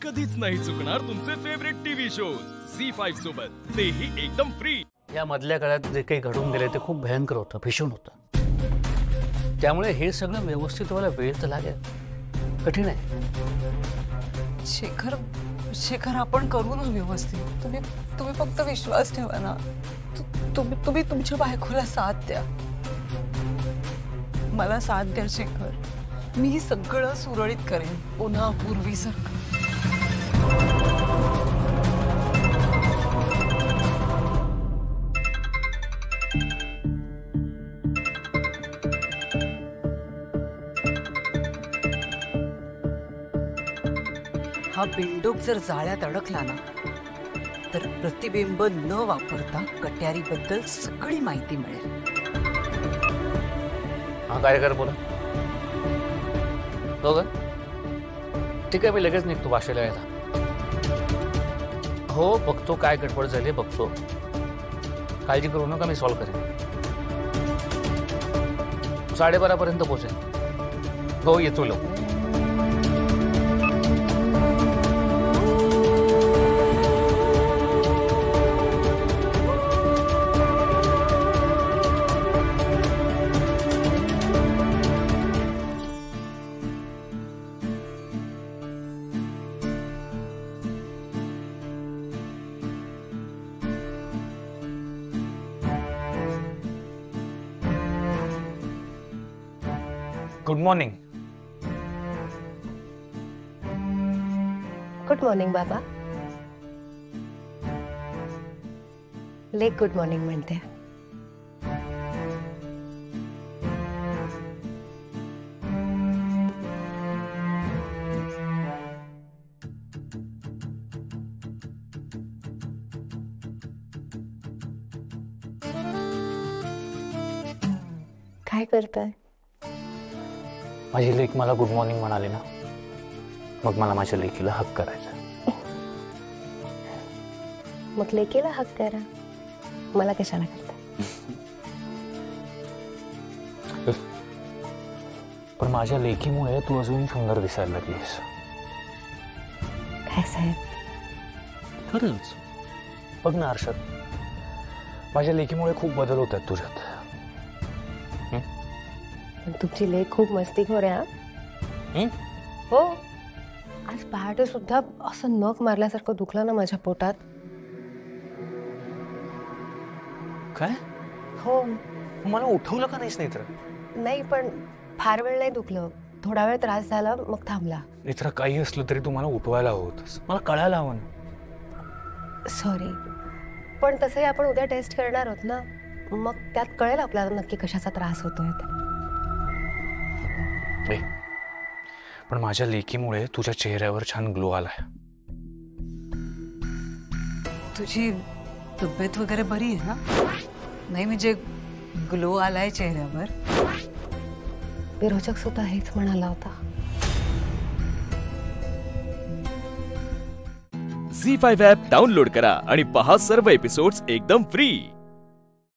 कधीच नाही चुकणार तुमचे फेवरेट टीव्ही शोज झी5 सोबत, तेही एकदम फ्री। या मधल्या काळात जे काही घडून गेले ते खूप भयंकर होतं, भीषण होतं। त्यामुळे हे सगळं व्यवस्थित व्हायला वेळ तर लागेल, कठीण आहे। शेखर आपण करू ना व्यवस्थित। तुम्ही फक्त विश्वास ठेवा ना। तुम्ही तुमच्या बायकोला साथ द्या, मला साथ द्या शेखर। मी सगळं सुरळीत करेन पुन्हा पूर्वीसारखं। हा बिंडूक जर जाळ्यात अडकला ना तर प्रतिबिंब न वापरता कट्यारीबद्दल सगळी माहिती मिळेल। हा काय कर बोला हो ग? ठीक आहे, मी लगेच निघतो भाषेला यायला। हो बघतो काय गडबड झाली बघतो, काळजी करू नका, मी सॉल्व्ह करेन। 12:30 पर्यंत पोहोचेल। हो येतो लवकर। Good morning. गुड मॉर्निंग बाबा। लेक गुड मॉर्निंग म्हणते। काय करताय? माझी लेक मला गुड मॉर्निंग म्हणाली ना, मग मला माझ्या लेकीला हक करायचा। मग लेकीला हक करा, मला कशाला करता? पण माझ्या लेकीमुळे तू अजून सुंदर दिसायला लागलीस। काय साहेब? खरंच बघ ना आरशात, माझ्या लेकीमुळे खूप बदल होत आहेत तुझ्यात। तुमची लेक खूप मस्तीखोर आहे। हो, आज पहाटे सुद्धा असं नख मारल्यासारखं दुखलं ना माझ्या पोटात। काय? हो। मला उठवलं का नाहीस? नाही, पण फार वेळ नाही दुखलं, थोडा वेळ त्रास झाला मग थांबला। नेत्रा काही असलं तरी तू मला उठवायला हवंस, मला कळायला हवं ना। सॉरी, पण तसंही आपण उद्या टेस्ट करणार आहोत ना, मग त्यात कळेल आपल्याला नक्की कशाचा त्रास होतोय ते। पण माझ्या लेकीमुळे तुझ्या चेहऱ्यावर छान ग्लो आलाय। तुझी तब्येत वगैरे बरी आहे ना? नाही म्हणजे ग्लो आलाय चेहऱ्यावर। विरोचक सुद्धा हेच म्हणाला होता। झी5 ॲप डाउनलोड करा आणि पहा सर्व एपिसोड्स एकदम फ्री।